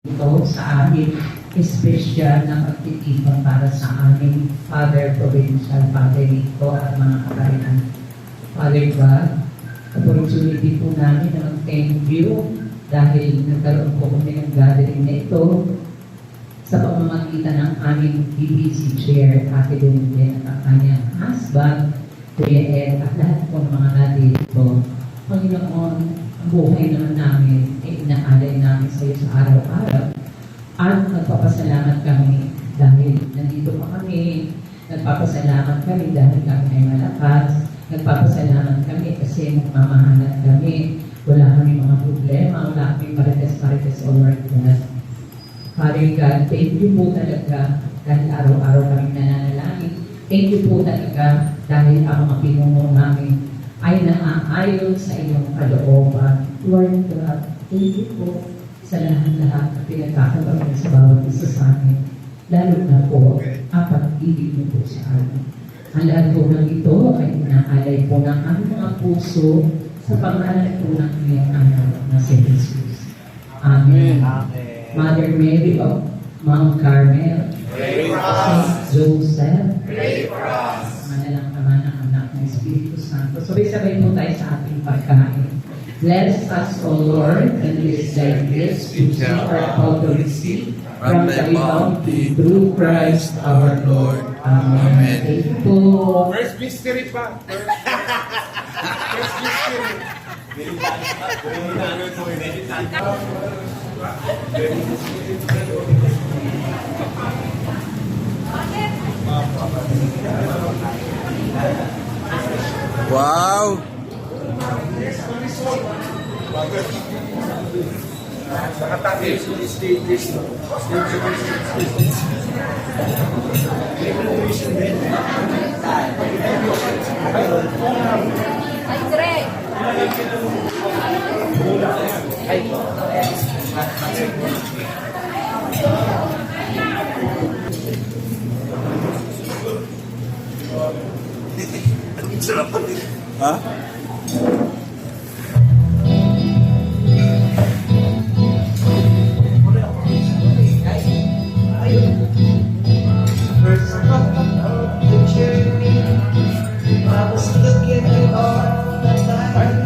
ito sa amin, espesyal na pagtitipon para sa aming Father Provincial, Father Nico at mga kaparian. Father God, opportunity po namin na mag-thank you dahil nagkaroon po kami ng gathering na ito sa pamamagitan ng aming BBC Chair, Ate Dominique at ang kanyang husband, Kuya Ed, at lahat po ng mga nandito. Panginoon, ang buhay naman namin ay inaalay namin sa iyo sa araw-araw at nagpapasalamat kami dahil nandito pa kami. Nagpapasalamat kami dahil kami ay malakas. Nagpapasalamat kami kasi magmamahalan kami. Wala kami mga problema, wala kami marites-marites o Lord God. Father God, thank you po talaga dahil araw-araw kami nananalangin. Thank you po talaga dahil ang mga pinuno namin ay naaayon sa inyong kalooban. Lord God, thank you po sa lahat-lahat na pinagkakaroon sa bawat isa sa amin. Lalo na po, ang pag-ibig niyo po sa amin. Ang lahat po ng ito ay inaalay po ng aming mga puso sa pangalan po ng iyong anak na si Jesus. Amen. Amen. Mother Mary of Mount Carmel, pray for Saint us. Joseph, Pray for us. manalang Ama ng Anak ng Espiritu Santo. Sabay-sabay po tayo sa ating pagkain. Bless us, O Lord, and this thy gifts which we are about to receive from thy bounty through Christ our Lord. Amen. Thank you po. First mystery pa. First mystery. Wow! Ha? First of the journey, I was looking all the time.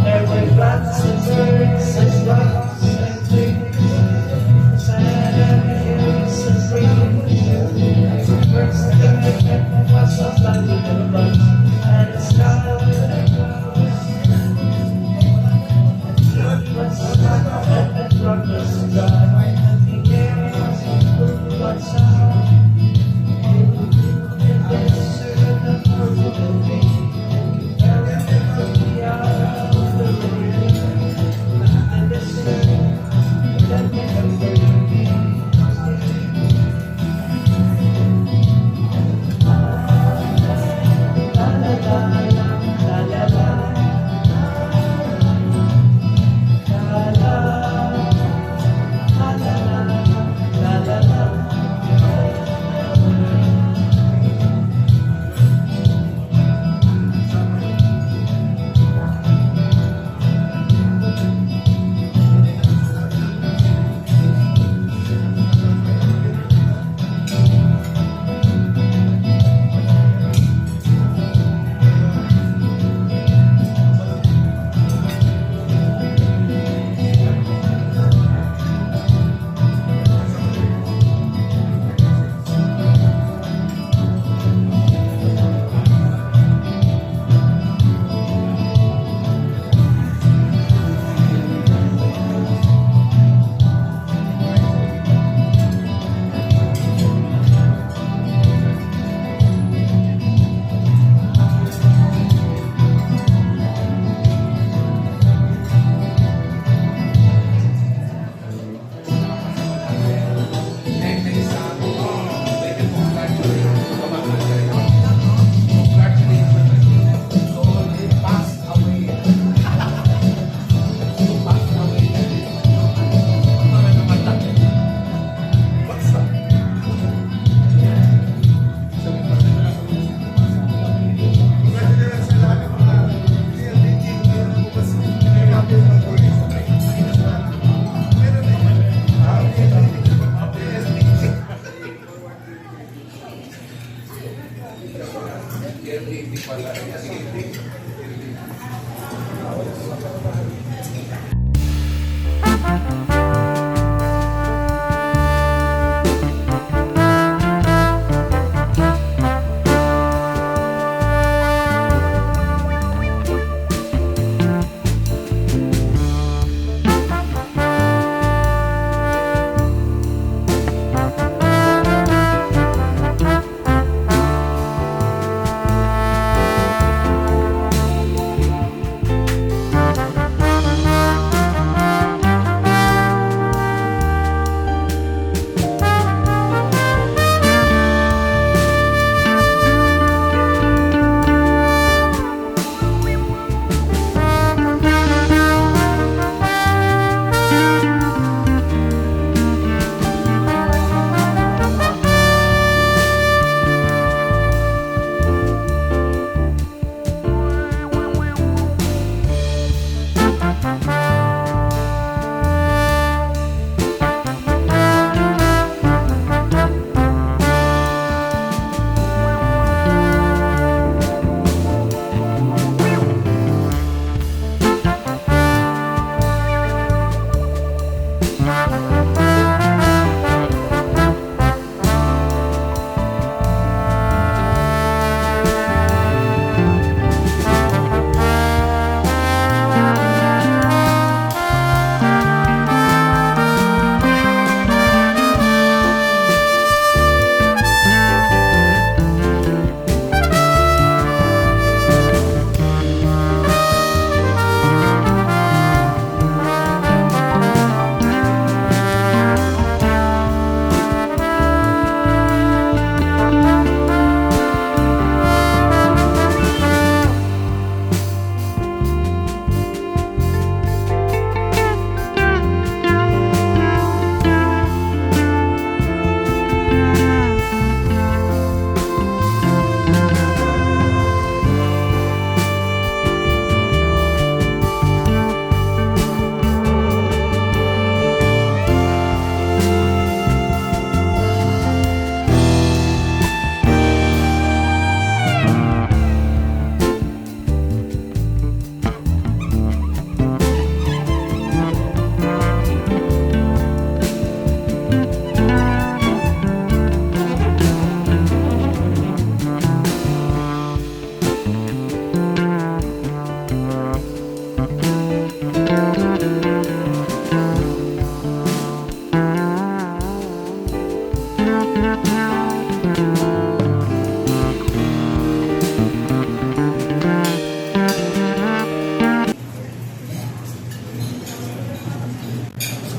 There were floods and birds and rocks and trees, sand and hills and streams. First thing I met was a flood and a sky.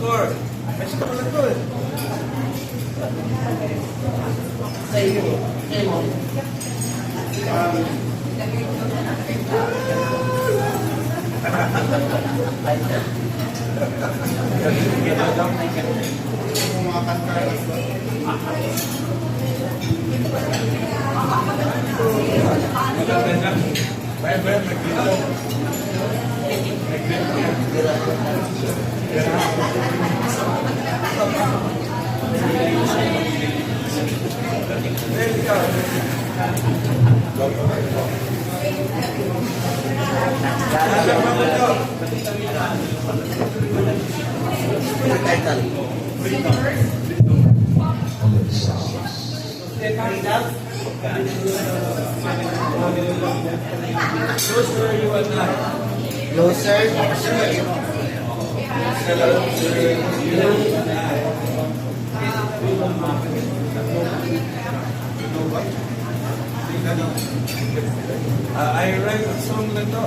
score? Messi ka pala to eh. I write a song na to.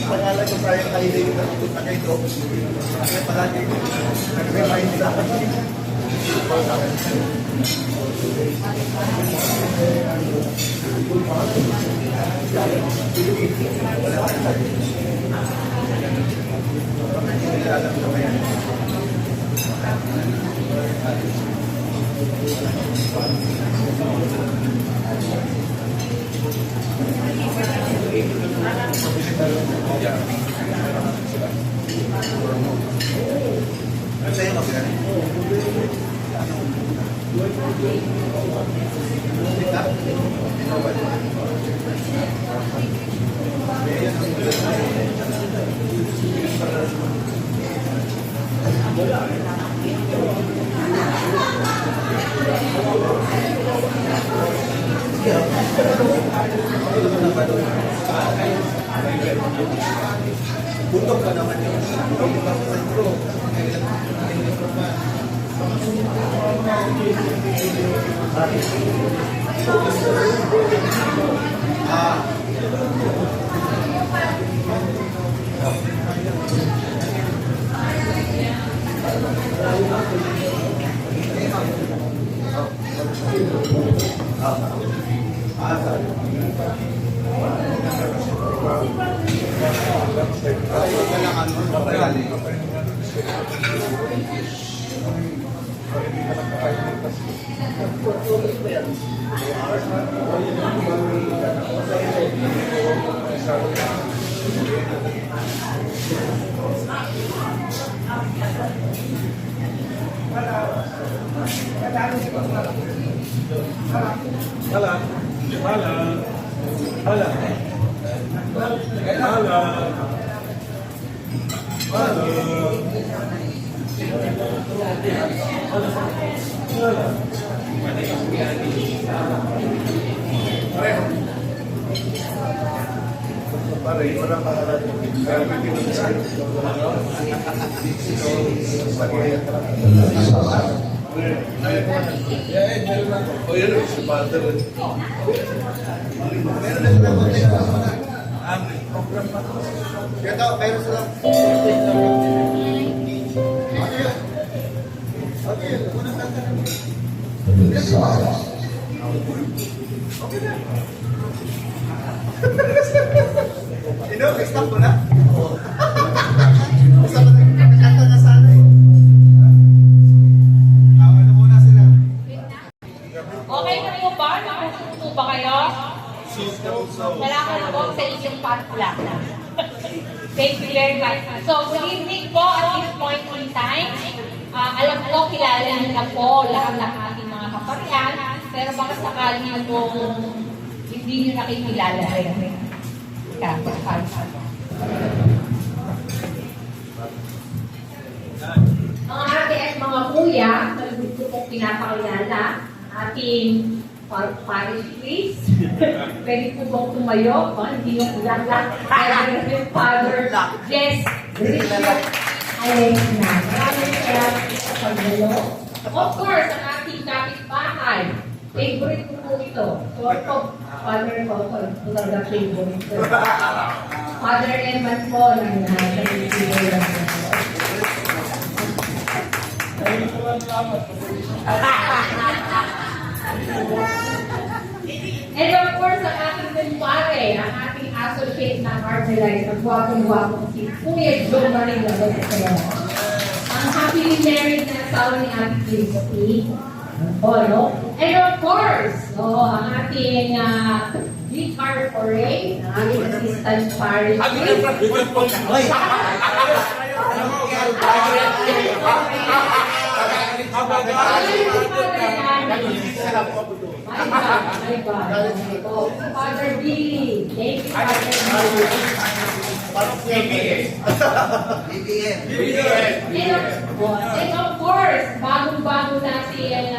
Pangalan ko Brian Haile yung nakikita kay Doc. Kaya palagi nag-remind sa akin. Buntok pa naman yun. Buntok pa sa sentro. Stop ko na. Basta pa nagkakanta na sana eh. Ano muna sila? Okay na po ba? Nakatuto ba kayo? Kailangan nakakalawag sa inyong pagplana. Thank you very much. So, good evening po at this point in time. Alam ko, kilala niyo na po lahat ng ating mga kaparian, pero baka sakali po hindi niyo nakikilala rin. Mga ate at mga kuya, gusto kong pinapakilala ating parish priest. Pwede po bang tumayo? Hindi yung ulang-lang. Father Jess Richard Alexna. Maraming salamat sa pagdalo. Of course, ang ating kapitbahay. Favorite ko po ito. Short po, Father ko, talaga favorite ko. Father Eman po, ng And of course, ang ating kumpare, ang ating associate na Armelite, ang gwapong-gwapong si Kuya Joe Maring Labasero. Ang happily married na asawa ni Ate Felicity. No? And of course, ang ating Vicar Foray, ang ating assistant parish priest. My God. Father Billy. Thank you, Father Billy. And of course, bagong-bago natin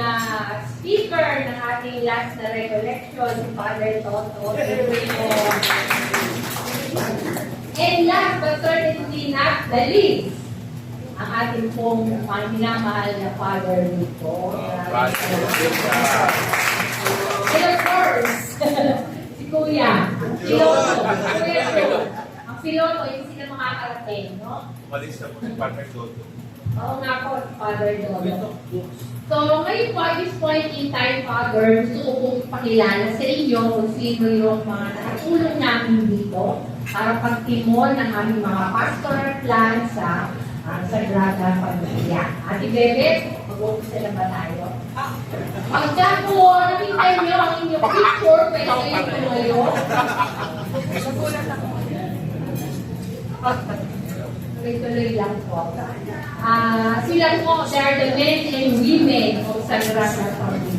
speaker ng ating last na recollection, si Father Toto. And last but certainly not the least, ang ating pong minamahal na Father Nico. And of course, si Kuya, Piloto. Kuya Joe. Ang Piloto, yung sila makakarating, no? Umalis na po si Partner Toto. Oo nga po, Father Dodo. So, ngayon po, at this point in time, Father, gusto ko pong ipakilala sa inyo kung sino yung mga nakatulong namin dito para pagtimon ng aming mga pastoral plan sa Sagrada Familia. Ate Bebe, mag-uumpisa na ba tayo? Pagka po, nakita niyo ang inyong picture, pwede kayo tumayo. Tuloy-tuloy lang po. Sila po, they are the men and women of Sagrada Familia.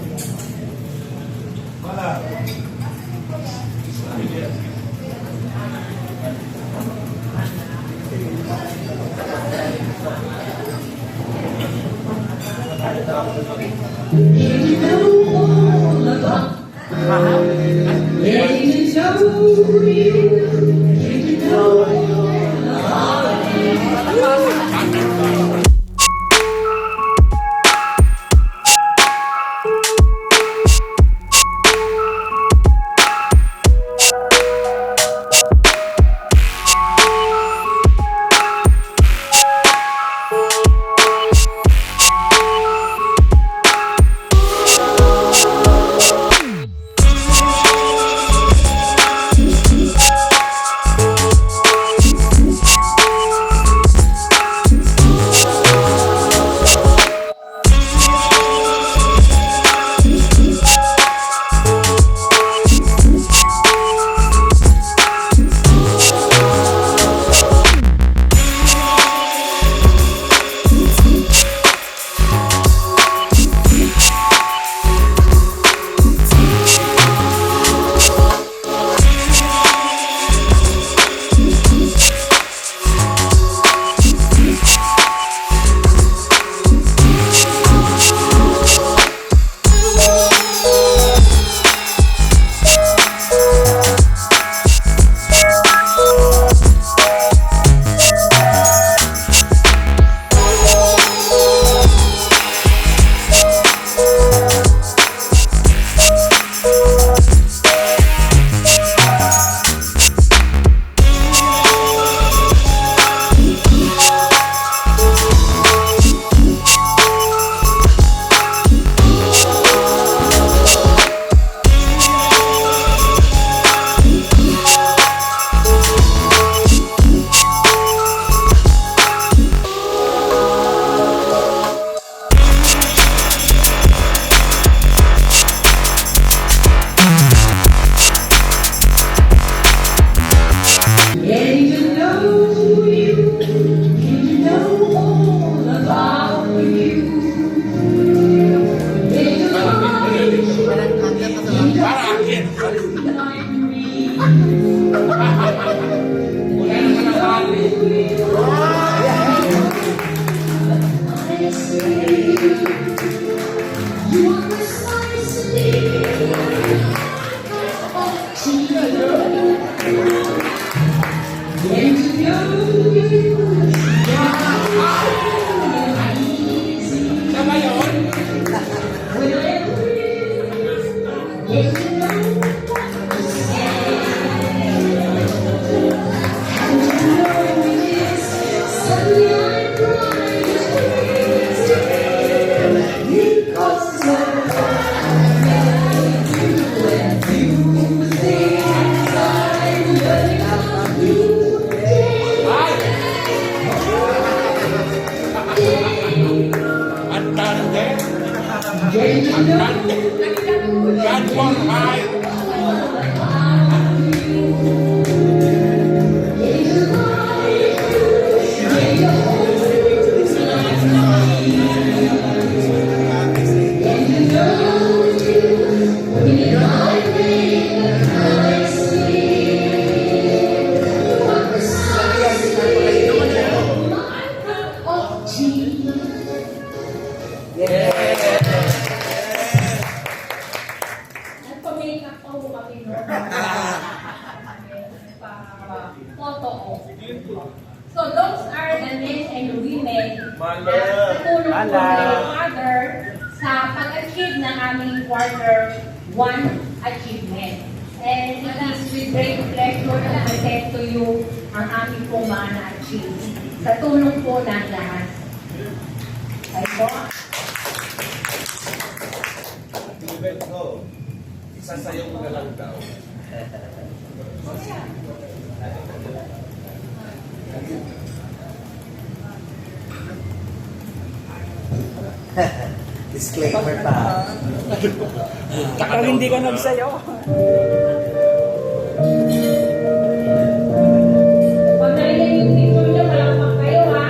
photo of. So those are the men and women Mother. na tutulong po Mother. kay Father sa pag-achieve ng aming quarter 1 achievement. And it is with great pleasure to present to you ang aming pong mga na-achieve sa tulong po ng lahat. Okay po? Even ko, isasayaw ko na lang daw. Disclaimer pa. Kapag hindi ka nagsayaw. Pag narinig yung picture nyo, malakpak kayo ha.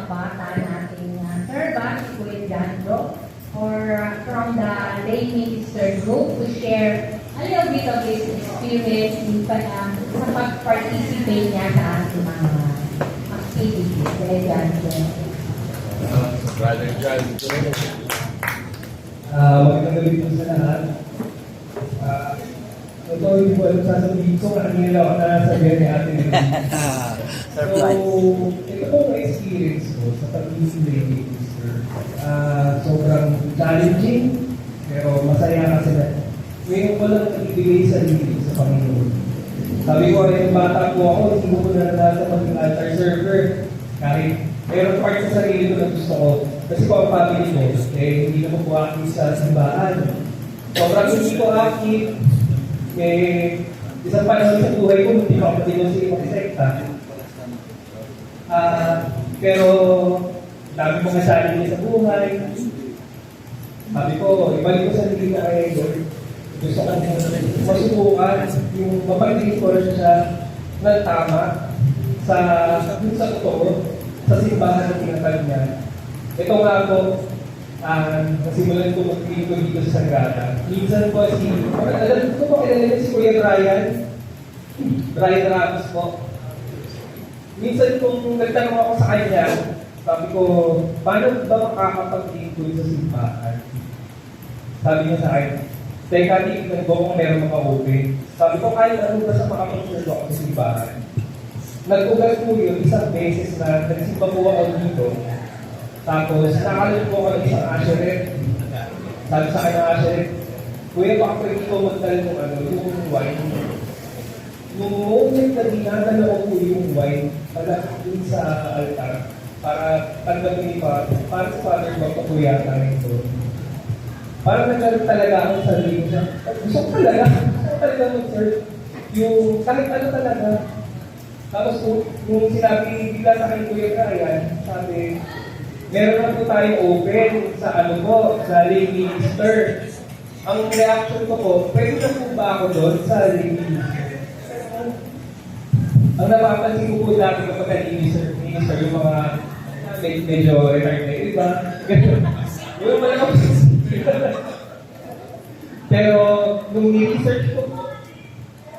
kabataan nating servant, si Kuya Jandro, or from the lay minister group to share a little bit of his experience sa pag-participate niya sa ating mga activities. Kuya Jandro. Brother John. Magandang gabi po sa lahat. Ito, hindi po alam sasabihin ko, kanina lang ako nasabihan ni Ate Lily. So, ito pong experience ko sa pag-isip lady sister. Sobrang challenging, pero masaya kasi na ngayon ko lang ibigay sa sarili sa Panginoon. Sabi ko, yung bata po ako, hindi ko na nasa maging altar server. Kahit mayroon part sa sarili ko na gusto ko. Kasi po ang family ko, hindi naman po active sa simbahan. Sobrang hindi ko active. Isang panahon sa buhay ko, hindi ko ako tinusili mag-sekta. Pero, dami kong nasali sa buhay. Sabi ko, ibalik ko sa sarili ko kay Lord. Gusto ko masubukan yung mapagiging ko siya na tama sa totoo, sa simbahan ng tinatag niya. Ito nga po, nasimulan ko mag-clinico dito sa Sagrada. Minsan po alam ko po kilala si Kuya Brian Ramos po. Minsan kung nagtanong ako sa kanya, sabi ko, paano ba makakapag-clinico sa simbahan? Sabi niya sa akin, teka, tignan ko kung meron maka-open. Sabi ko, kahit ano ba sa makapag-serve ako sa simbahan? Nag-ugal po yun, isang beses na nagsimba po ako dito. Tapos, nakalun po ako ng isang asheret. Sabi sa akin ng asheret, Kuya, baka pwede ko magdala yung wine. Nung moment na dinadala ko po yung wine, palagin sa altar, para tanggapin pa, para sa Father Bob pa po yata ito. Parang nagkaroon talaga akong sarili ko. Gusto ko talaga mag-serve. Yung kahit ano talaga. Tapos kung sinabi bigla sa akin Kuya Brian, sabi, meron na po tayong open sa sa lay minister. Ang reaction ko po, pwede na po ba ako doon sa lay minister? Ang napapansin ko po dati kapag minister, yung mga medyo retired na iba. Yung mga pero nung ni-research ko,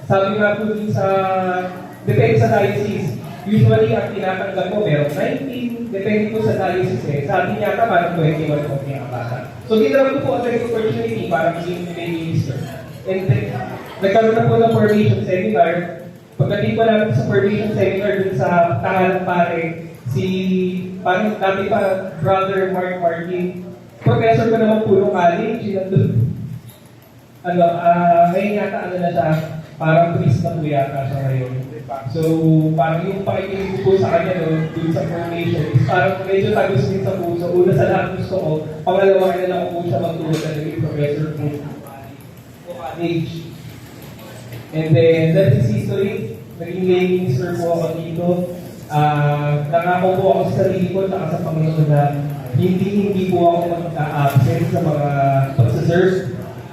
sabi nga po din sa depende sa diocese. Usually, ang tinatanggap ko, meron 19, depende po sa diocese eh. Sabi niya ka, parang 21 po pinakabasa. So, ginawag ko po ang opportunity para maging minister. And then, nagkaroon na po ng formation seminar. Pagdating po namin sa formation seminar dun sa Tangalang Pare, parang dati pa, Brother Mark Martin, professor ko naman po ng college, ngayon yata na siya, parang priest na po yata siya ngayon. So, parang yung pakikinig ko sa kanya dun sa formation, parang medyo tagos din sa puso. Una sa lahat gusto ko, pangalawa na lang po siya magtulog na naging professor po college. And then, that is history. Naging lay minister po ako dito. Nangako po ako sa sarili ko at sa Panginoon na hindi po ako mag-absent sa mga pagsaserve.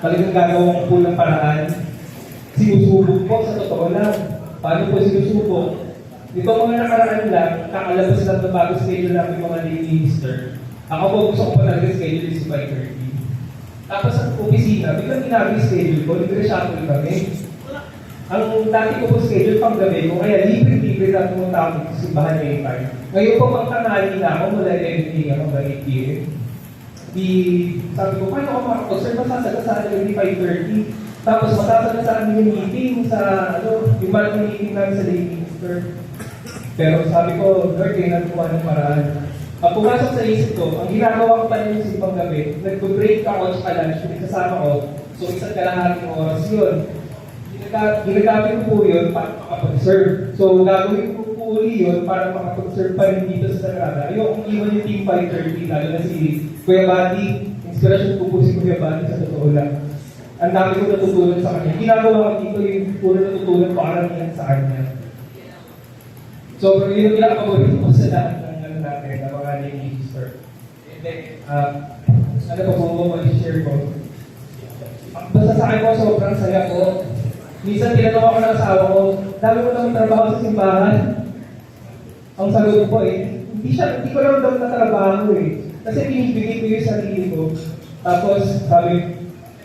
Talagang gagawin po ng paraan. Sinusubok po sa totoo lang. Paano po sinusubok? Ito mga nakaraan lang, kakalabas lang ng bago schedule namin mga lay minister. Ako po gusto ko pa talaga schedule is 5:30. Tapos sa opisina, biglang ginagawa schedule ko, nag-reshuffle kami. Ang dati ko po schedule pang gabi ko, kaya libre-libre na pumunta ako sa simbahan anytime. Ngayon po pagtangali na ako, mula 11 a.m. hanggang 8 p.m. Sabi ko, paano ako makakonsert? Masasagasaan yung 5:30. Tapos masasagasaan yung meeting sa, yung malang meeting namin sa lay minister. Pero sabi ko, Lord, kayo nagkuha ng paraan. Ang pumasok sa isip ko, ang ginagawa ko pa rin yung simbang gabi, nag-break ako sa lunch, kasama ko, so isang kalahating oras yun. Ginagamit ko po yun para makapag-serve. So, gagawin ko po uli yun para makapag-serve pa rin dito sa Sagrada. Ayokong iwan yung Team 530, lalo na si Kuya Buddy. Inspiration ko po si Kuya Buddy sa totoo lang. Ang dami ko natutunan sa kanya. Ginagawa ko dito yung puro natutunan para niyan sa kanya. So, yun yung pinakapaborito ko sa lahat ng natin, ng mga lay minister. And then, ano pa po mag-share ko? Basta sa akin po, sobrang saya ko. Minsan tinanong ako ng asawa ko, dami mo naman trabaho sa simbahan. Ang sagot ko hindi hindi ko lang daw natrabaho eh. Kasi pinibigay ko yung sarili ko. Tapos sabi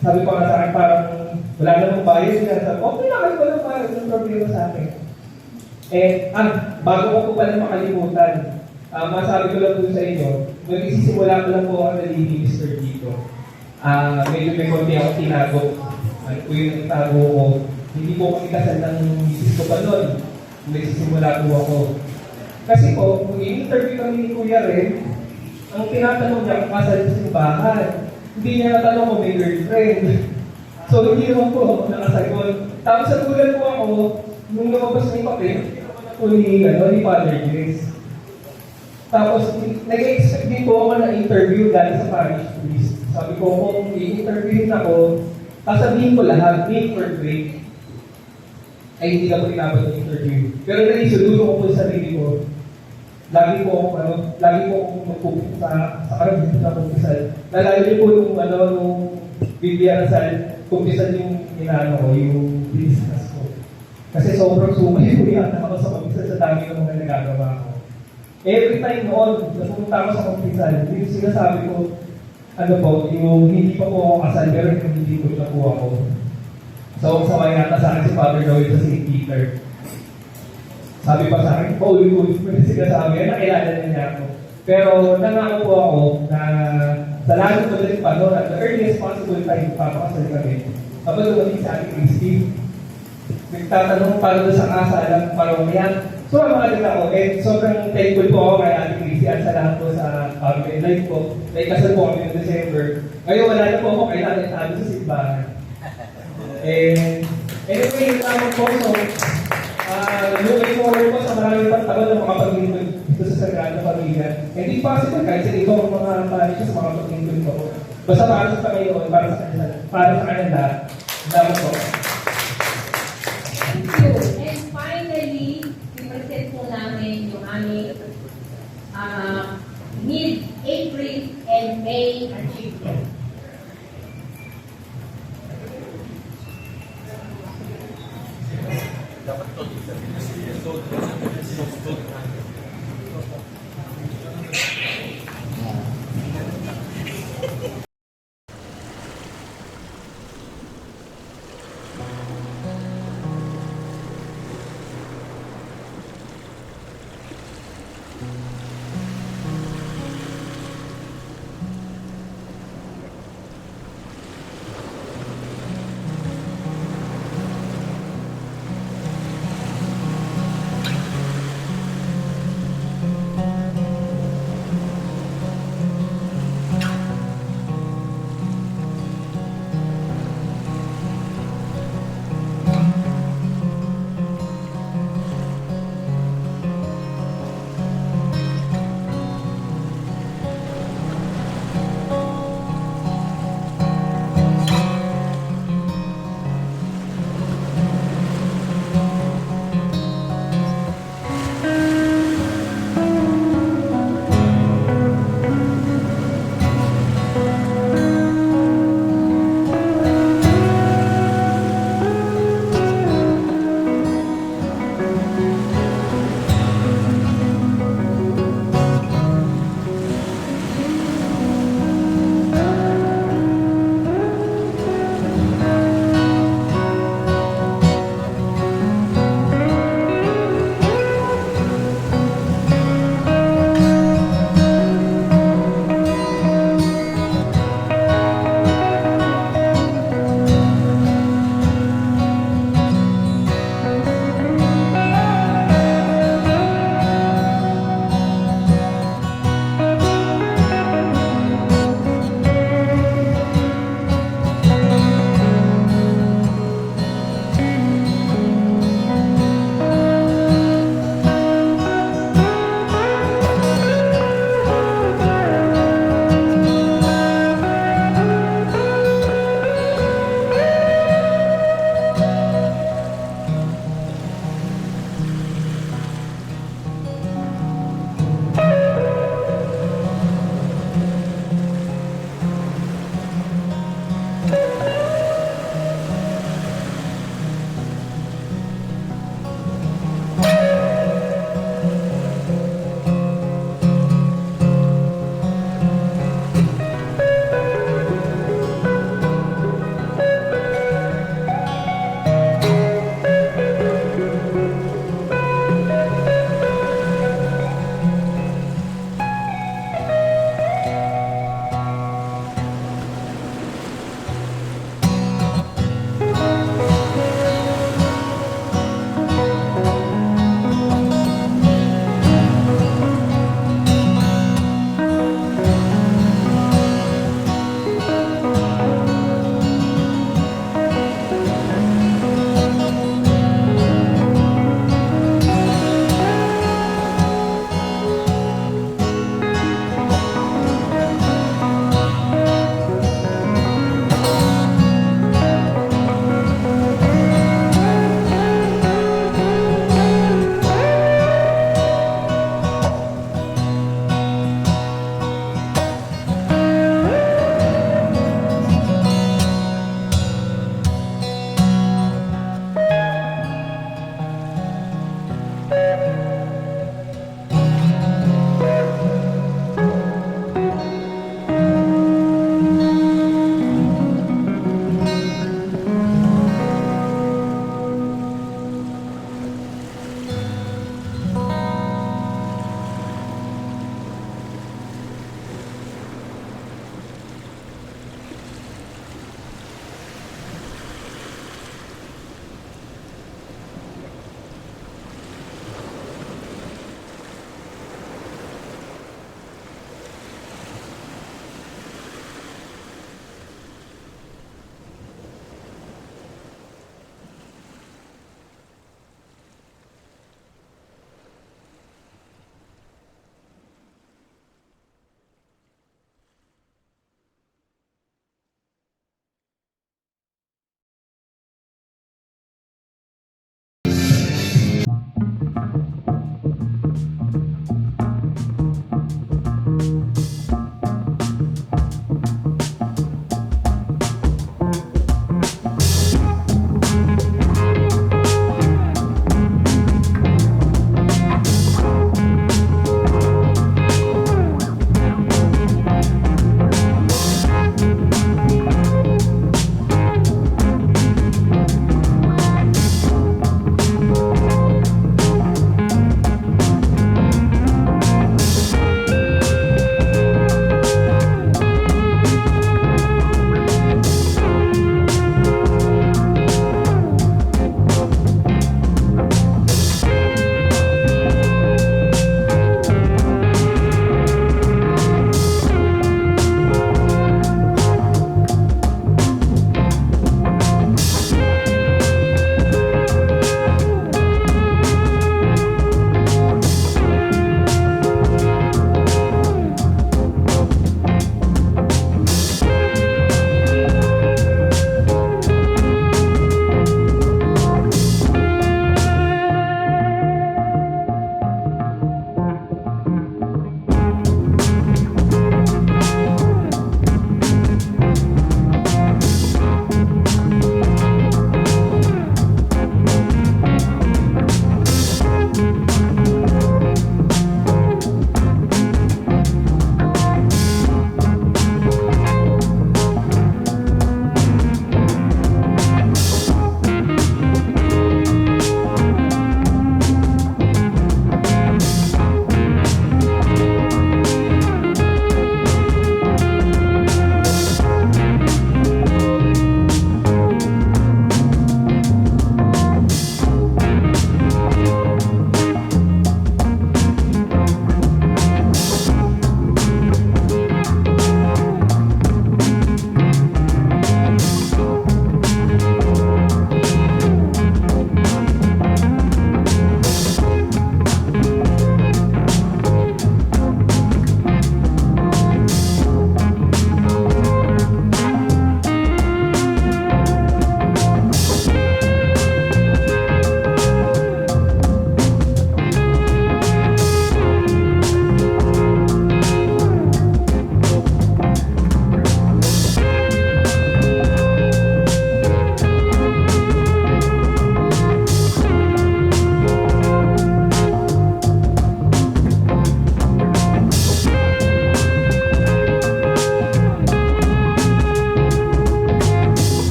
ko nga sa akin, parang wala namang bayad niya. Sabi, okay lang, walang bayad, walang problema sa akin. Bago ko po pala makalimutan, masabi ko lang po sa inyo, magsisimula ko lang po ako nalilin Mr. dito. Medyo may konti ako tinago. Ano po yung nagtago ko. Hindi po kami kasal ng misis ko pa noon. Nagsisimula po ako. Kasi po, kung i-interview kami ni Kuya Ren, ang tinatanong niya kung kasal sa simbahan. Hindi niya natanong kung may girlfriend. So, hindi naman po ako nakasagot. Tapos sa tulad po ako, nung lumabas na yung papel, po ni Father Grace. Tapos, nag-expect din po ako na interview dahil sa parish priest. Sabi ko, kung i-interviewin ako, sasabihin ko lahat, make or break, ay hindi na po inabot ng interview. Pero naisuluro ko po sa sarili ko, lagi po akong magpupunta sa karamihan na kumpisal. Nalala niyo po nung Biblia Rasal, kumpisal yung yung business ko. Kasi sobrang sumay po yata ako sa kumpisal sa dami ng mga nagagawa ko. Every time noon, napunta ako sa kumpisal, yung sinasabi ko, yung hindi pa po ako kasal, pero hindi ko na po ako. So, saway yata sa akin si Father Joey sa St. Peter. Sabi pa sa akin, Paul, sinasabi, nakilala na niya ako. Pero nangako po ako na sa lahat ko din pa, at the earliest possible time, papakasal kami. Kapag lumating sa ating Christy, nagtatanong para sa kasalang parang so, mga ako, sobrang thankful po ako kay Ate Christy at sa lahat po sa family life ko. Like, kasal po kami noong December. Ngayon, wala na po ako kay Ate Tabi sa simbahan. Anyway, yung tama po, so, looking forward po sa maraming pagtagal na makapaglingkod dito sa Sagrada Familia. And if possible, kahit sa ibang mga parishes, makapaglingkod po. Basta para sa Panginoon, para sa kanila, salamat po. Thank you. And finally, i-present po namin yung aming mid-April and May achievement.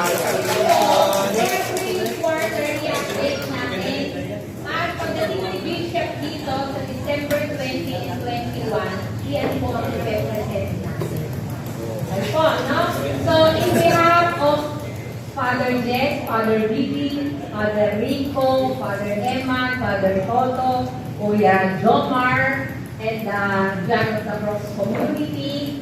Every quarterly update natin. At pagdating ni Bishop dito sa December 20 and 21, iyan po ang represent natin. Ayun po, no? So, in behalf of Father Jess, Father Ricky, Father Rico, Father Emma, Father Toto, Kuya Jomar, and John of the Cross Community,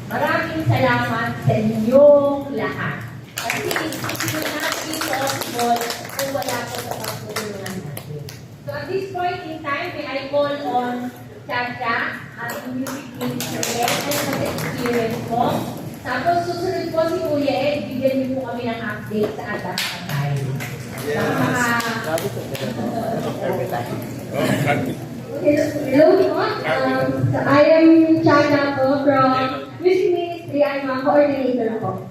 maraming salamat sa inyong lahat. Kasi hindi natin possible kung wala po sa pagtulungan natin. So at this point in time, may I call on Chacha, ating music minister, and sa experience mo. Tapos susunod po si Kuya Ed, bigyan niyo po kami ng update sa atas patay. Hello po. I am Chana po from Music Ministry. I'm a coordinator po.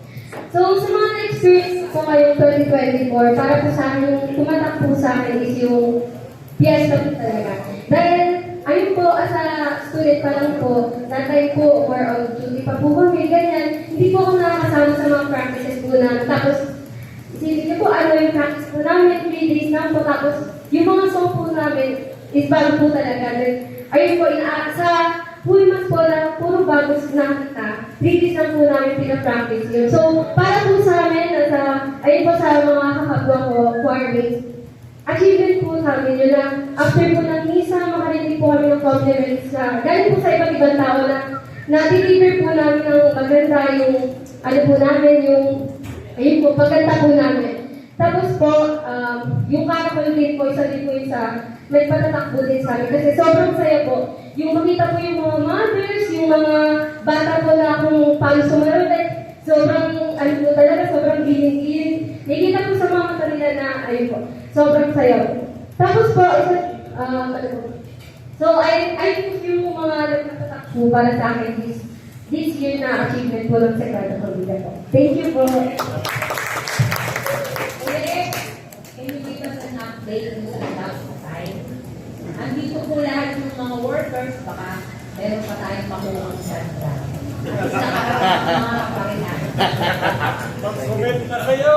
So, sa mga na-experience ko ngayong 2024, para po sa akin, yung tumatak po sa akin is yung fiesta po talaga. Dahil, ayun po, as a student pa lang po, natay po, more on duty pa po kami, ganyan. Hindi po ako nakakasama sa mga practices po namin. Tapos, isipin niyo po, ano yung practice po namin, 3 days lang po. Tapos, yung mga song po namin, is bago po talaga. Ayun po, sa Pulmas po na puro bago nakita, 3 days lang po namin pinapractice yun. So, para po sa amin, ayun po sa mga kakabwa ko, choirmates, achievement po sa amin yun na after po ng misa, makarinig po kami ng compliments na galing po sa iba't ibang tao na deliver po namin ng maganda yung, ano po namin, yung, ayun po, pagkanta po namin. Tapos po, yung kakakulitin po, isa din po yung sa nagpatatakbo din sa amin. Kasi sobrang saya po. Yung makita po yung mga mothers, yung mga bata po na kung paano sumunod, sobrang, ano po talaga, sobrang giling-giling. Nakikita po sa mga mata nila na, ayun po, sobrang sayaw. Tapos po, ano po. So, I think yung mga nagpatatakbo para sa akin this year na achievement po ng Sagrada Familia po. Thank you po. Can you give us an update sa atas patay? Andito po lahat ng mga workers, baka meron pa tayong makuha ang sandra. Sa mga kaparihan. Mag-comment na kayo!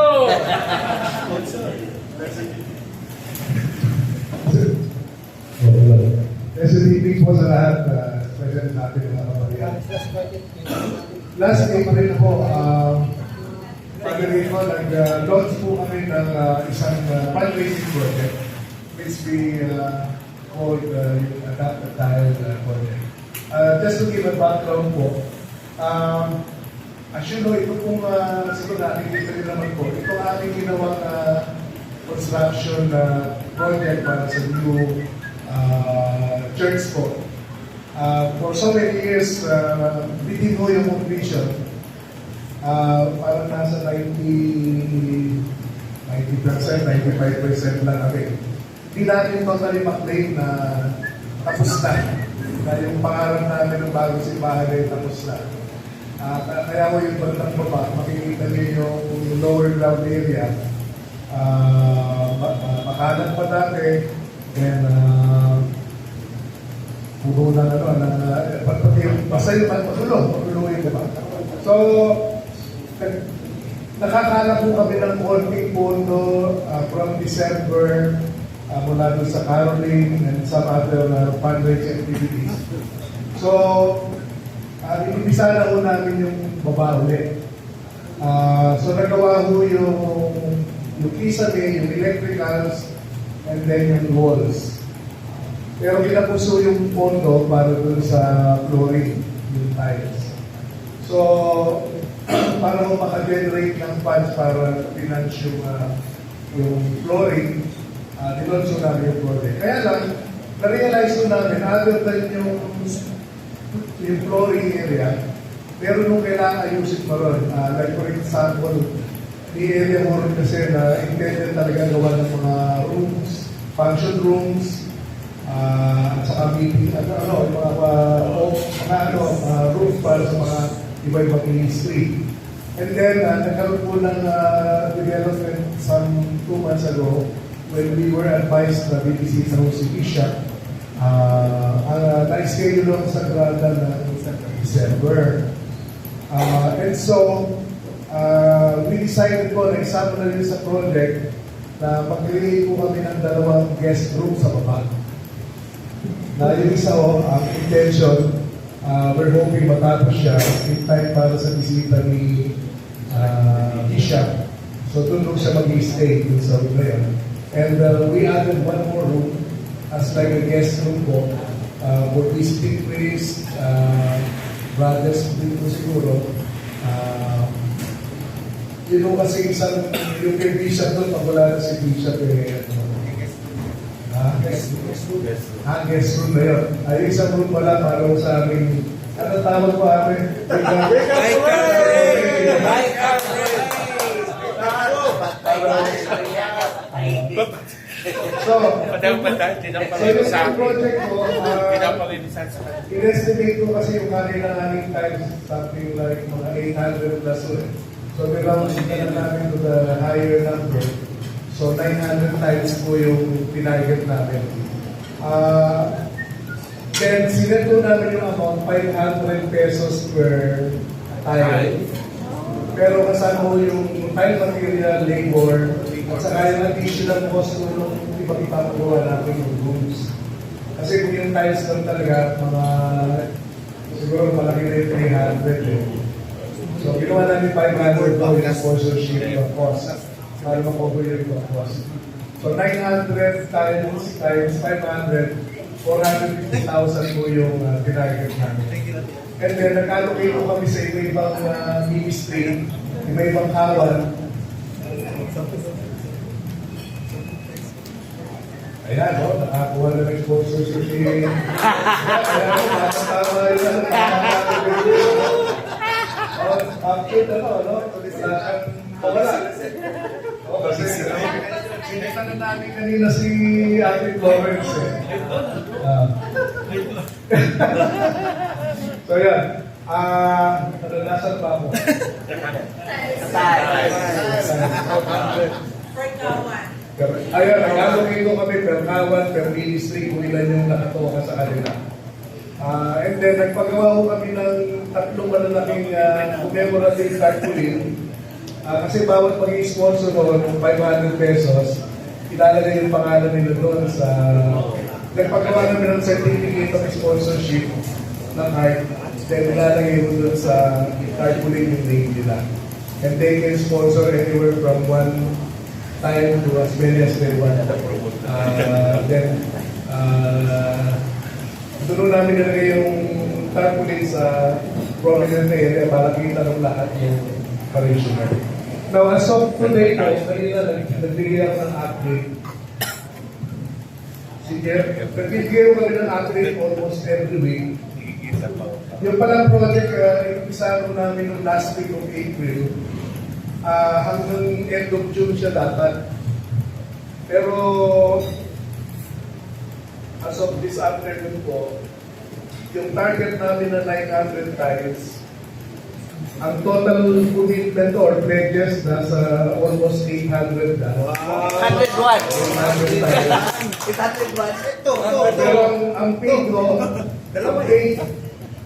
SNDP po sa lahat, special natin mga kaparihan. Last April po, pag-rin ko, nag-launch po kami ng isang fundraising project which we called yung Adapt a Child project. Just to give a background po, as you know, ito pong siguro nakikita rin naman po, itong ating ginawang construction project para sa new church po. For so many years, bitin ho yung completion. Parang nasa 90%, 95% lang kami. Hindi natin totally maklaim na tapos na. Na yung pangarap namin ng bagong simbahan ay tapos na. Kaya ko yung bandang baba, makikita niyo yung lower ground area. Makalat pa dati, then puro na basta yung patulong diba? So, nakakala po kami ng konting pondo from December mula doon sa caroling and some other fundraising activities. So, inibisa na ho namin yung baba ulit. So, nagawa ho yung kisame, yung electricals, and then yung walls. Pero kinapuso yung pondo para doon sa flooring, yung tiles. So, para mo maka-generate ng funds para finance yung flooring, dinonso namin yung project. Kaya lang, na-realize ko namin, other than yung flooring area, meron nung kailangan ayusin pa ron. Like for example, the area mo rin kasi na intended talaga gawa ng mga rooms, function rooms, at saka meeting, yung mga rooms para sa mga iba-ibang ministry. And then, nagkaroon po ng development some 2 months ago when we were advised na BBC sa si Bishop, na-schedule ang Sagrada na December. And so, we decided po na isama na rin sa project na mag-create po kami ng dalawang guest room sa baba. Na yung isa ang intention, we're hoping matapos siya in time para sa bisita ni Bishop. So doon siya mag-stay dun sa room na yun. And we added one more room as like a guest room po for visiting priests, brothers din po siguro. Yun kasi isang, yung kay Bishop doon, pag wala na si Bishop guest room na yun. Ay, isang room pala para sa amin. Ano tawag po amin? So yung project ko, in-estimate ko kasi yung kanilang times something like mga 800 plus ulit. So we rounded na namin to the higher number. So 900 times po yung tinarget namin. Then sineto namin yung amount 500 pesos per tile. Pero kasama mo yung tile material, labor, at saka yung additional cost nung iba't ipapagawa natin yung rooms. Kasi kung yung tiles lang talaga, mga siguro malaki na yung 300 eh. So ginawa namin 500 po yung sponsorship of cost para makover yung cost. So 900 times 500, 450,000 po yung tinarget namin. And then nag-allocate po kami sa iba-ibang ministry, iba-ibang kawan. Ayan, no? Nakakuha na ng sponsorship ni... Ayan, nakakatawa yun. Update no? Pawala. Kasi sinita na namin kanina si Ate Florence So yan. Nasaan pa ako? Ayan, nag-allocate ko kami per kawan, per ministry, kung ilan yung nakatoka sa kanila. And then, nagpagawa ko kami ng tatlong malalaking commemorative tarpaulin. Kasi bawat mag-i-sponsor ko ng 500 pesos, ilalagay yung pangalan nila doon sa... Nagpagawa namin ng certificate of sponsorship ng heart. Then, ilalagay mo doon sa tarpaulin yung name nila. And they can sponsor anywhere from one time to as many as they want. Then, doon namin nilagay yung tarpaulin sa prominent area para kita ng lahat yung parishioner. Now, as of today, kanina nagbigay ako ng update. Sige, nagbigay ko kami ng update almost every week. Yung palang project, inumpisa ko namin ng last week of April. Hanggang end of June siya dapat. Pero as of this afternoon po, yung target namin na 900 tiles, ang total commitment or pledges nasa almost 800 na. Wow! 101! 800 tiles. 801? Pero ang paid ko,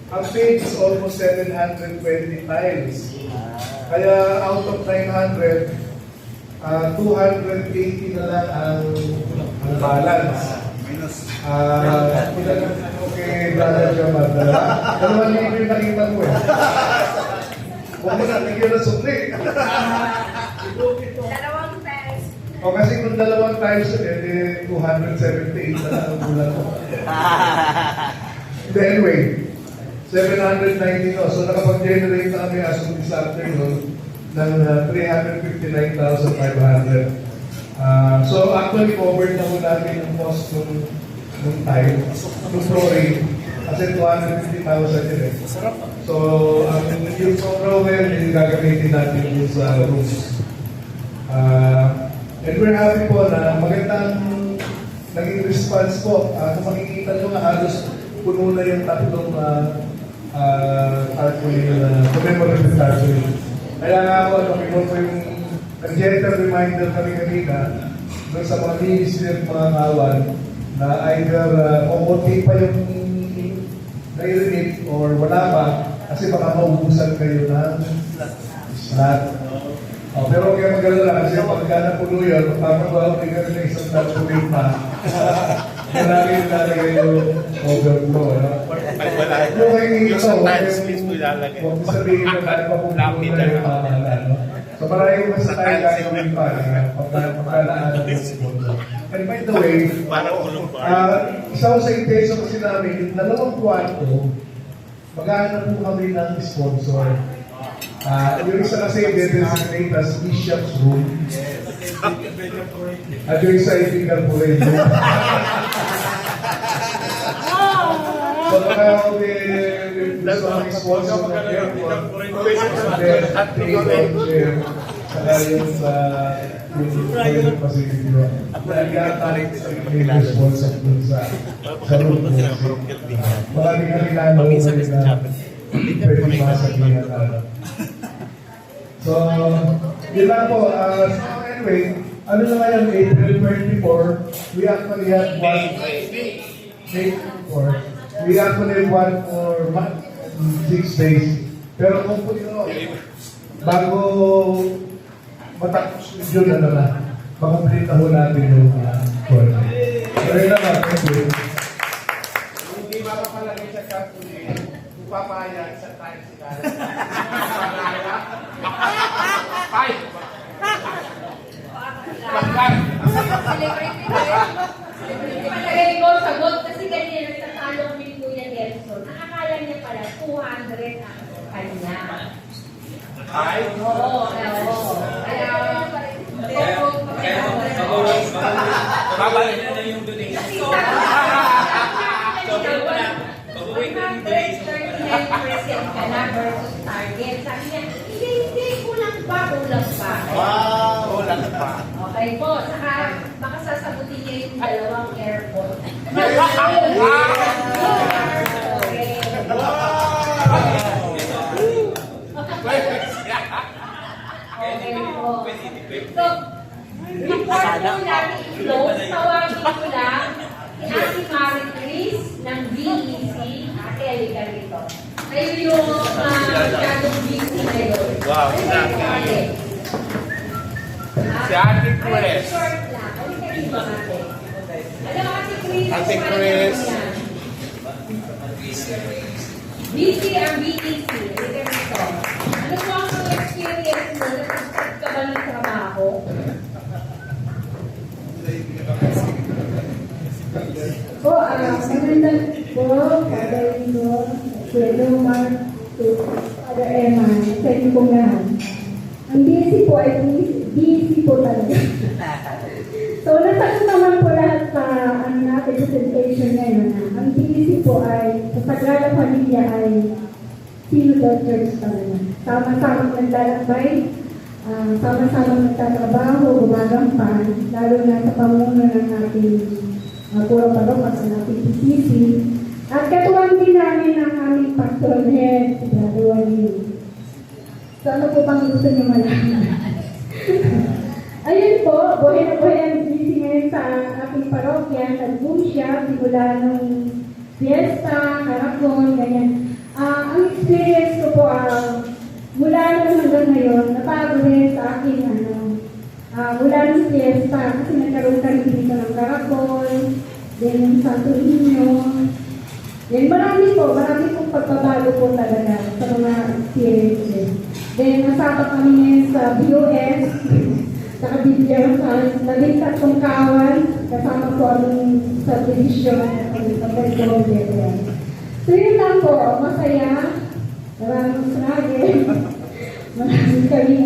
ang paid is almost 720 tiles. Kaya out of 900, 280 na lang ang balance. Okay, brother Jamal, dalawang libo yung nakita mo eh. Huwag mo na tigil na supli. Dalawang times. O kasi kung dalawang times yun, 278 na lang ang bulan mo. Anyway, 790 no. So nakapag-generate na kami as of this afternoon ng 359,500. So actually covered na po namin yung cost ng time, ng flooring, kasi 250,000 yun eh. So yung sobrang well, yung gagamitin natin yung sa roofs. And we're happy po na magandang naging response po. Kung makikita nyo nga halos puno na yung tatlong commemorative tarpaulin. Kaya nga ako, nakinon ko yung gentle reminder kami kanina doon sa mga ministry at mga kawan na either kukunti pa yung nai-remit or wala pa kasi baka maubusan kayo ng slot. Pero huwag kayo mag-alala kasi pagka napuno yun, papagawa ko na isang tapunin pa. Marami yung lalagay yung overflow. Pag wala, Yung kayo yung sa tiles, please mo ilalagay. huwag mo sabihin na tayo papupuno na yung pamahalaan. So maraming mas tayo gagawin pa. Pagkalaan ng And by the way, isa ko sa intention kasi namin, yung 2 kwarto, maghahanap po kami ng sponsor. Yung isa kasi i-designate as Bishop's Room. At yung isa i-finger po rin. So baka ako gusto kami sponsor ng airport. Then, table, chair, saka yung toilet facility doon. Nag-atarik sa yung sponsor dun sa room po. Baka di kami lalo na pwede masabihan natin. So, yun lang po. Anyway, ano na ngayon, April 24, we actually have one. May 24. We actually have one for 6 days. Pero kung po yun, bago matapos yun, ano na, makomplete na ho natin yung tour. So, yun lang, thank you. Hindi makapalagay sa kapuli, papayag sa tayo sila. Ay! Palagay ko, sagot kasi kanina nagtatalo kami ni Kuya Nelson. Nakakala niya pala 200 ang kanya. Ay! Oo. Kaya, Babalik na lang yung donation. kasi sabi 139% ka na versus target. Sabi niya, hindi, kulang pa. Wow! Wala na pa. Okay po, saka baka sasagutin niya yung 2 airport. Okay po. So, report po natin i-close. Tawagin ko lang si Ate Marie Chris ng BEC. Ate, halika rito. Kayo yung masyadong busy ngayon. Wow, Ate. Si Ate Chris. Short lang. Halika rito, Ate. Alam, Ate Chris. Ate Chris. BC ang BEC. Halika rito. Ano po ang mga experience mo na pag ka ba ng trabaho? Po, magandang po, Father Rico, Kuya Lomar, Father Emma, sa inyo pong lahat. Ang BSC po ay BSC po talaga. So, nasagot naman po lahat sa presentation ngayon na ang BSC po ay, sa Sagrada Familia ay Sinodal Church talaga. Sama-sama naglalakbay, sama-sama nagtatrabaho, gumagampan, lalo na sa pamuno ng ating puro parokas ng ating PCC. At katuwang din namin ang aming pastor head, si Brother Walin. So ano po bang gusto niyo malaman? Ayun po, buhay na buhay ang BC ngayon sa ating parokya. Nag-boom siya, simula nung fiesta, karakon, ganyan. Ang experience ko po, mula nung hanggang ngayon, napago rin sa aking mula nung fiesta, kasi nagkaroon kami dito ng karakon, then yung Santo Niño. Then marami pong pagbabago po talaga sa mga experiences. Then nasabak kami ngayon sa BOS, sa Biblia sa naging 3 kawan, kasama po ang subdivision sa Pagdodel. So yun lang po, masaya, maraming struggle, maraming kaming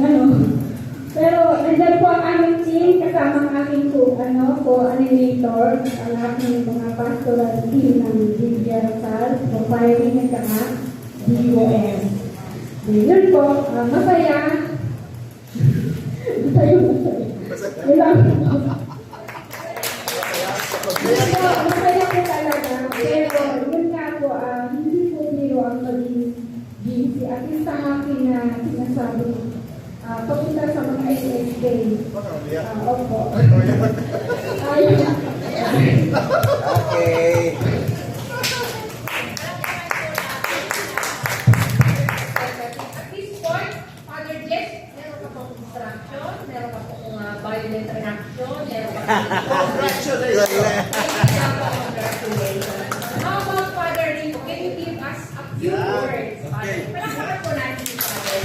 pero nandiyan po ang aming team, kasama ang aking co-animator, ang aking mga pastoral team ng Biblia Rasal, Papayaring at saka BOS. Yun po, masaya. Masaya. Yun lang po. Masaya po talaga, pero yun nga po, hindi po biro ang maging busy. At yung sa akin na sinasabi, papunta sa mga SSK. Opo. Ayun. Okay. At this point, Father Jess, meron ka pang instruction? How about Father Rico? Can you give us a few words? Palakpakan po natin si Father.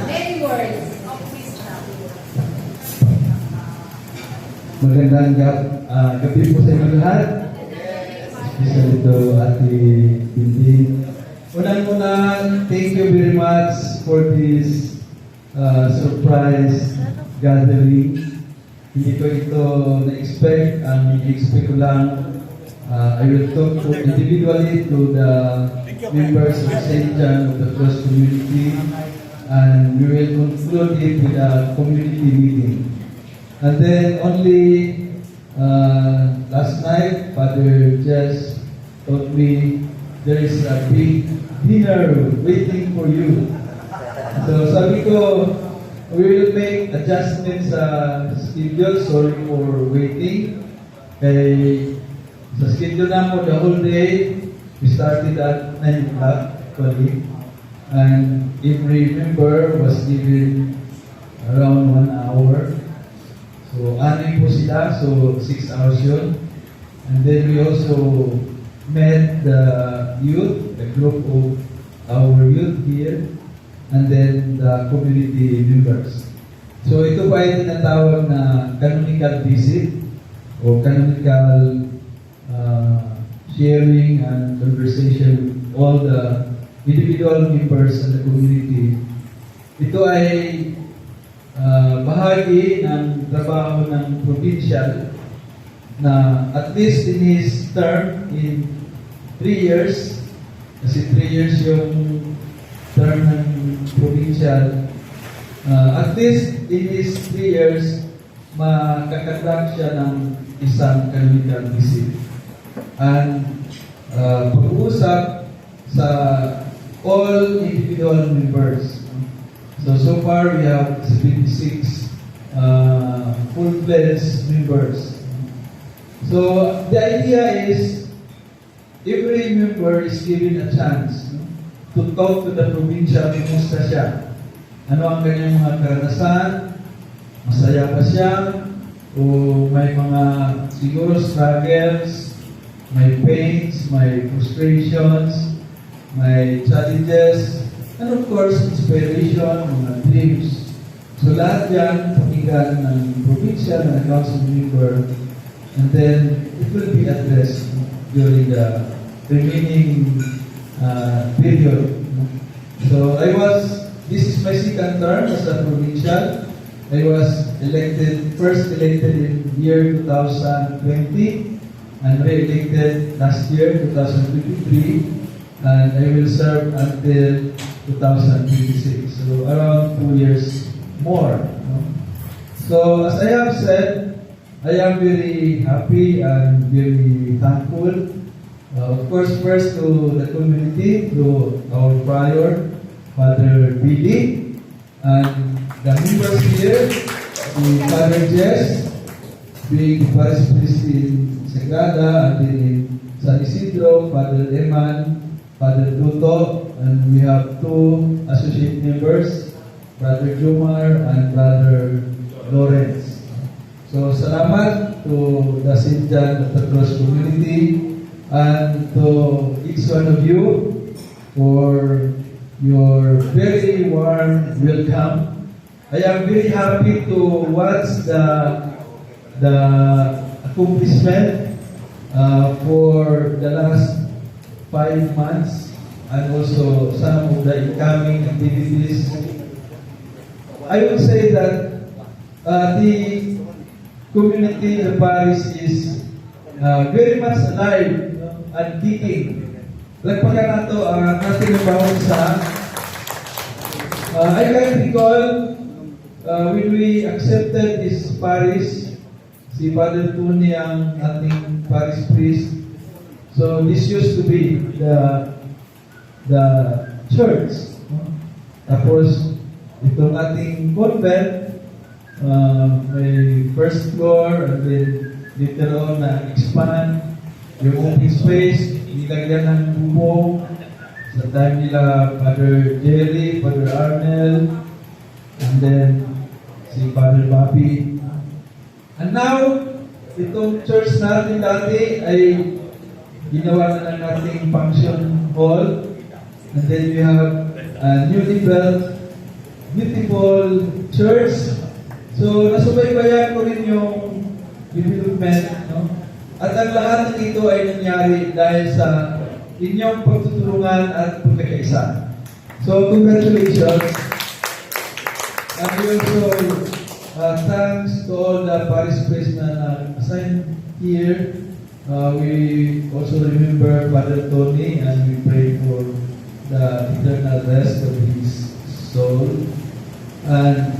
Many words of wisdom. Magandang gabi po sa inyo lahat. Isa dito, Ate Binti. Unang-una, thank you very much for this surprise gathering. Hindi ko ito na-expect. Ang expect ko lang, I will talk to individually to the members of St. John of the Cross community, and we will conclude it with a community meeting. And then only last night, Father Jess told me there is a big dinner waiting for you. So sabi ko, we will make adjustments sa schedule. Sorry for waiting. Kay sa schedule na mo the whole day, we started at 9 o'clock actually. And every member was given around 1 hour. So, anim po sila. So, 6 hours yun. And then we also met the youth, the group of our youth here, and then the community members. So, ito pa ay tinatawag na canonical visit o canonical sharing and conversation with all the individual members of the community. Ito ay bahagi ng trabaho ng provincial na at least in his term in 3 years, kasi 3 years yung term ng provincial, at least in his 3 years, makakadak siya ng isang canonical visit. And pag-uusap sa all individual members. So far we have 76 full-fledged members. So the idea is every member is given a chance to talk to the provincial, kumusta siya. Ano ang kanyang mga karanasan? Masaya ba siya? O may mga siguro struggles, may pains, may frustrations, may challenges, and of course, inspiration, mga dreams. So lahat yan, pakinggan ng provincial and council member, and then it will be addressed during the remaining period. So this is my second term as a provincial. I was first elected in year 2020, and re-elected last year, 2023, and I will serve until 2026. So around 2 years more. So as I have said, I am very happy and very thankful. Of course, first to the community, to our prior, Father Billy, and the members here, the Father Jess, being Vice President Sagrada, and then in San Isidro, Father Eman, Father Tuto, and we have 2 associate members, Brother Jomar and Brother Lawrence. So, salamat to the St. John of the Cross community and to each one of you for your very warm welcome. I am very happy to watch the accomplishment for the last 5 months, and also some of the incoming activities. I would say that the community, the parish is very much alive and kicking. Lagpagan nato ang ating bawang sa I can recall when we accepted this parish, si Father Tony ang ating parish priest. So this used to be the church. Tapos itong ating convent, may first floor, and then later on na-expand yung open space, nilagyan ng bubong. Sa time nila, Father Jerry, Father Arnel, and then si Father Bobby. And now, itong church natin dati ay ginawa na ng ating function hall. And then we have a newly built, beautiful church. So, nasubaybayan ko rin yung development, no? At ang lahat ng ito ay nangyari dahil sa inyong pagtutulungan at pagkakaisa. So, congratulations. And we also thanks to all the parish priests na assigned here. We also remember Father Tony and we pray for the eternal rest of his soul. And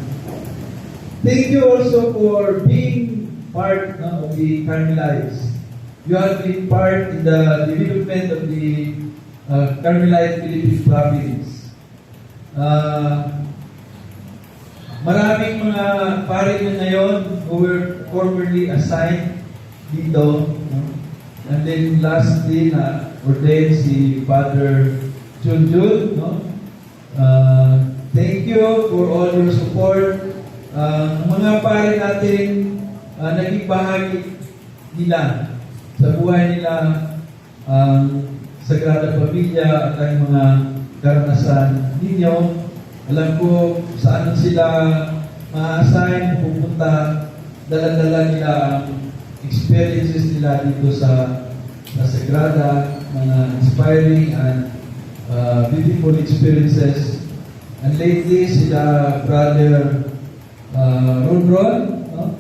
thank you also for being part of the Carmelites. You have been part in the development of the Carmelite Philippine province. Maraming mga pare na ngayon who were formerly assigned dito. No? And then lastly, ordained si Father Junjun. No? Thank you for all your support. Mga pare natin, naging bahagi nila sa buhay nila ang Sagrada Pamilya at ang mga karanasan ninyo. Alam ko saan sila ma-assign, pupunta, dala-dala nila ang experiences nila dito sa Sagrada, mga inspiring and beautiful experiences. And lately, sila Brother Ron, no?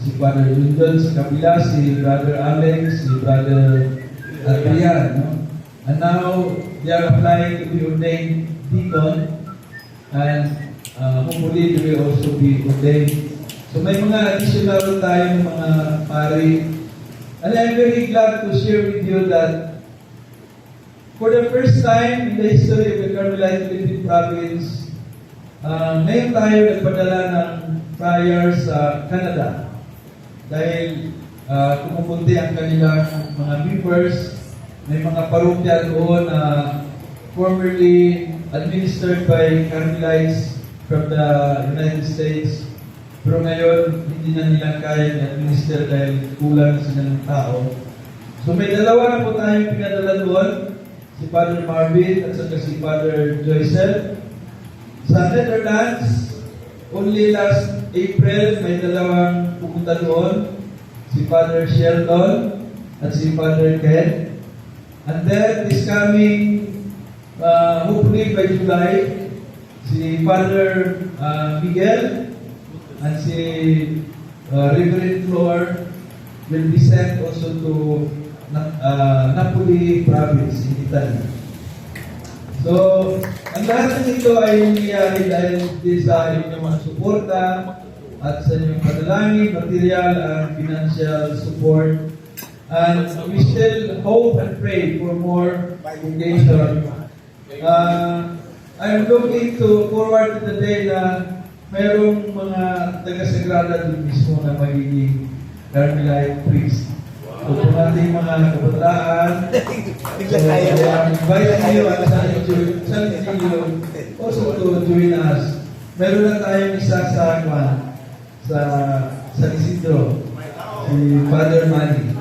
Si Father Junjun sa kabila, si Brother Alex, si Brother Adrian. No? And now, they are applying to be ordained deacon and hopefully they will also be ordained. So may mga additional tayong mga pari. And I'm very glad to share with you that for the first time in the history of the Carmelite Philippine Province, ngayon tayo nagpadala ng friars sa Canada. Dahil kumupunti ang kanilang mga members, may mga parokya doon na formerly administered by Carmelites from the United States. Pero ngayon, hindi na nilang kaya i-administer dahil kulang sila ng tao. So may dalawa na po tayong pinadala doon, si Father Marvin at saka si Father Joycel. Sa Netherlands, only last April, may dalawang pupunta doon, si Father Sheldon at si Father Ken. And then, this coming hopefully by July, si Father Miguel and si Reverend Flor will be sent also to Napoli province in Italy. So, ang lahat ng ito ay nangyayari dahil sa inyong mga suporta at sa inyong panalangin, material and financial support. And we still hope and pray for more congregation. I'm looking forward to the day na mayroong mga taga-sagrada doon mismo na magiging Carmelite priest. So, kung ating mga kabataan, invite kayo at sa inyo also to join us. Meron na tayong isa sa San Isidro, si Father Manny.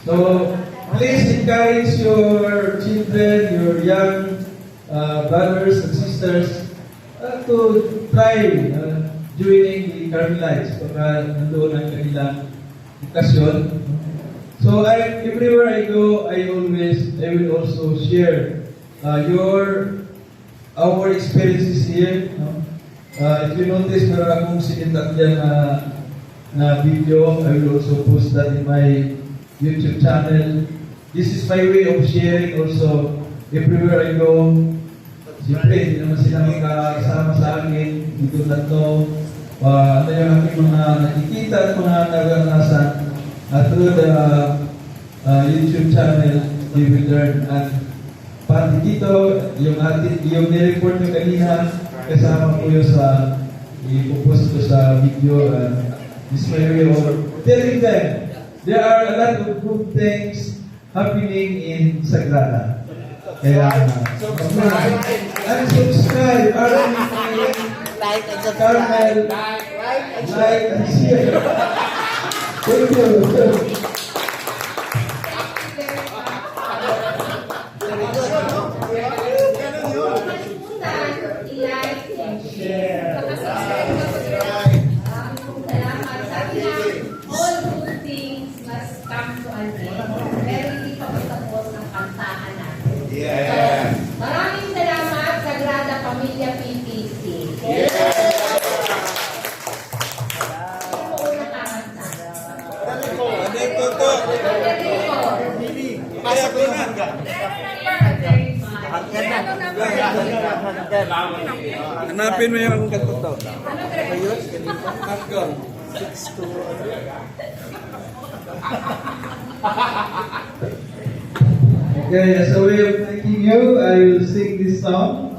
So, please encourage your children, your young brothers and sisters to try joining the Carmelites pagka nandoon ang kanilang okasyon. So, everywhere I go, I will also share our experiences here. No? If you notice, meron akong sinitat dyan na video. I will also post that in my YouTube channel. This is my way of sharing also everywhere I go. Siyempre, hindi naman sila makasama sa akin. Dito na ito. Ano yung aking mga nakikita at mga naranasan through the YouTube channel, you will learn. And pati dito, yung nireport nyo kanina, kasama ko yun sa ipopost ko sa video. This is my way of telling them there are a lot of good things happening in Sagrada. Kaya, and subscribe. like and Carmel, like and share. Thank you. I-like and share. Maraming pong salamat. Sabi na, all good things must come to an end. Pero hindi pa matapos ang kantahan natin. Yeah. So, maraming salamat, Sagrada Pamilya PPC. Ito po unang kakanta. Pasok ko na. Hanapin mo yung kanto to. Okay, as a way of thanking you, I will sing this song.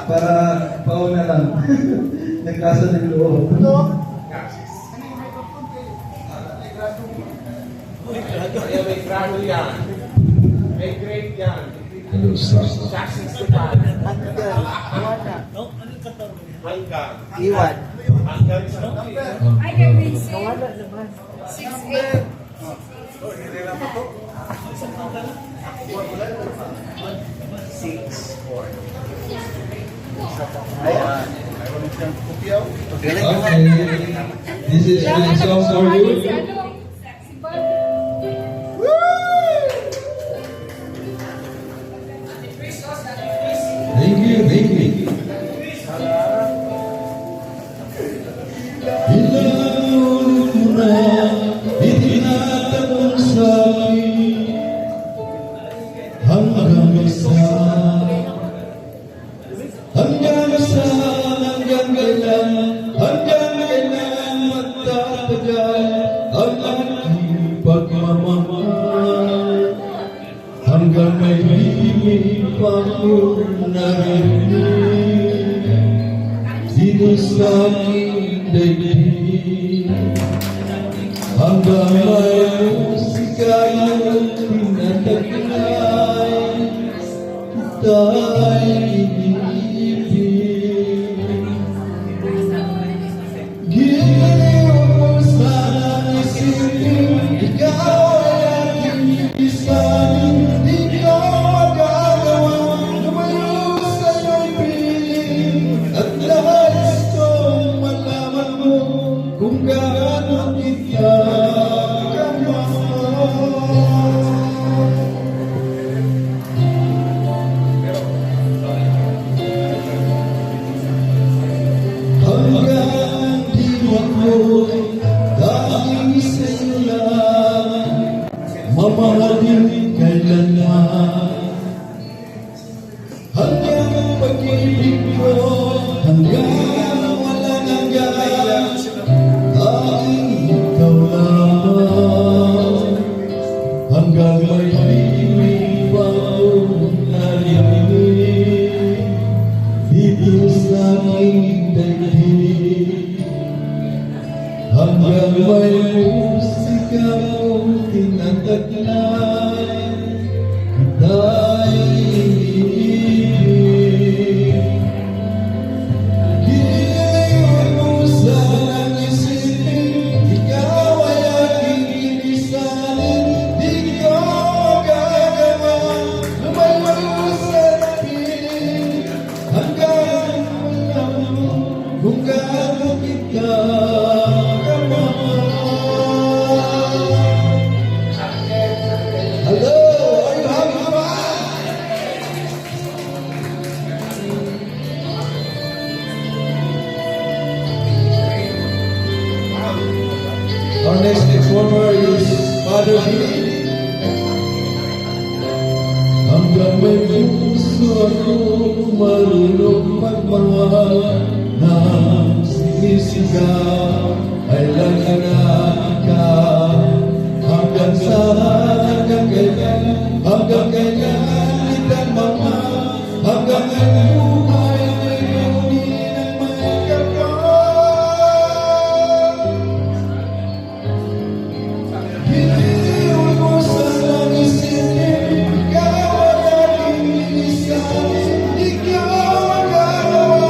Para pauna lang. Nagkasa ng loob. May grado yan. May grade yan. Hello, sir. Jackson Stepan. Hanggang. Iwan. Hanggang sa I can read 6'8". Okay, this is the song for you. Thank you, thank you. Ilang na itinatapon sa akin hanggang sa kailan magtatagal ang aking pagmamahal hanggang may hihimig pa ko narinig dito sa aking daigdig hanggang may musika yung tinataglay kita'y iniibig giliw mo sana isipin ikaw ay aking isanin di ka magagawa lumayo sa iyong piling at nais kong malaman mo kung gaano kita kamahal. Hanggang di ako'y dahil sa'yo lang mamahalin kailanman hanggang pag-ibig ko hanggang walang hanggan aking ikaw lang hanggang may himig pa akong narinig dito sa aking daigdig hanggang may musika mong tinataglay kita'y iniibig giliw mo sanang isipin ikaw ay aking inisanin di ko magagawa lumayo sa piling hanggang malaman mo kung gaano kita kamahal. Hello, are you having fun? Our next performer is Father B. Hanggang may puso ako marunong magmahal nang sinisigaw ay langanan ka hanggang kailan kitang mahal hanggang ang buhay ay ngunit ang may kapal. Giliw mo sanang isipin ikaw ay aking inisanin di ka magagawa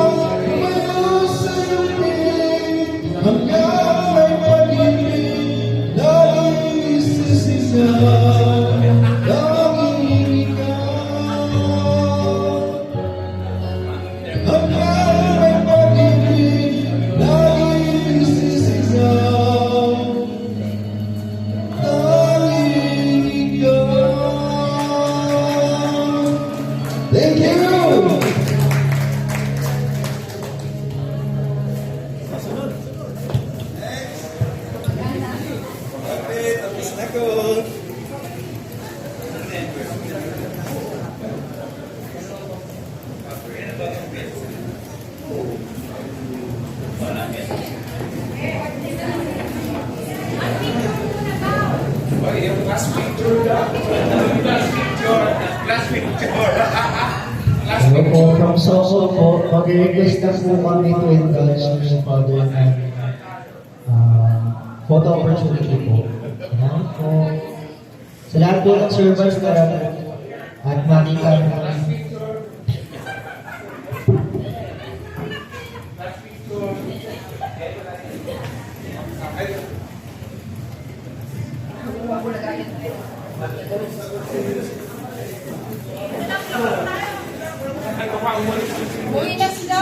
Last picture. Hello po, from Soho po. Mag-request na po kami to indulge yung father na photo opportunity po. Ayan po. Sa lahat po ng servers na at makita mo. Uwi na sila.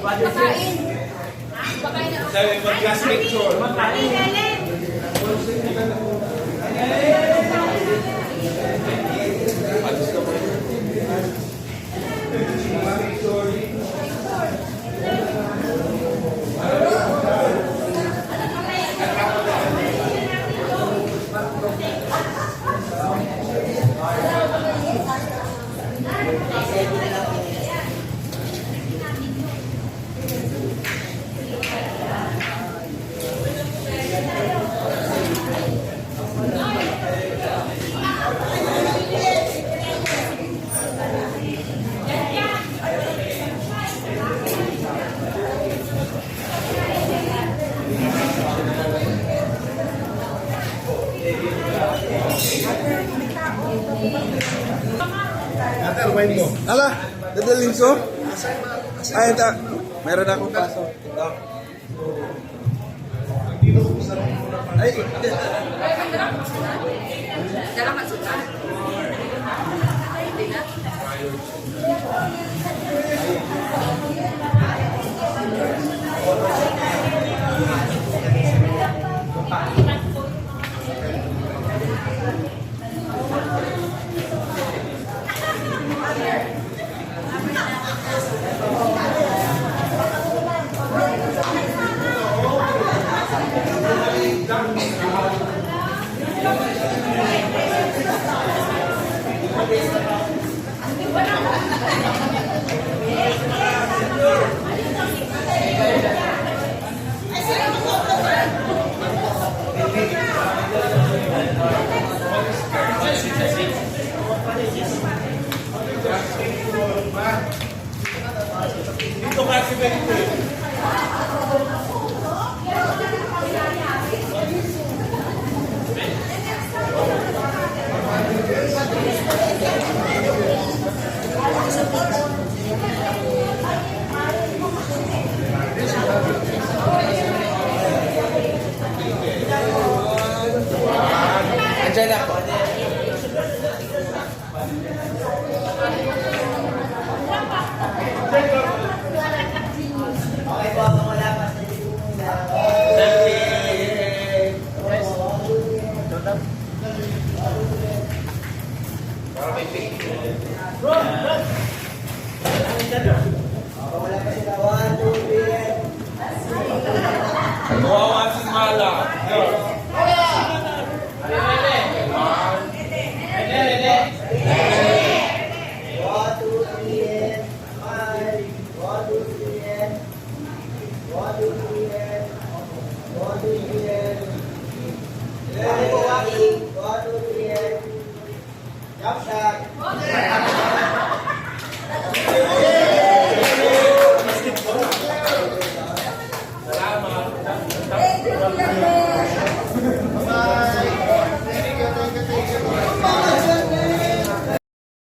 Pakain. Pakain na. Last picture. Ate, rewind mo. Ala, dadalhin ko? Ay, meron akong paso. Ito. Ay, Dito kasi ganito eh. andyan ako. Kawawa si Mala. Jump shot.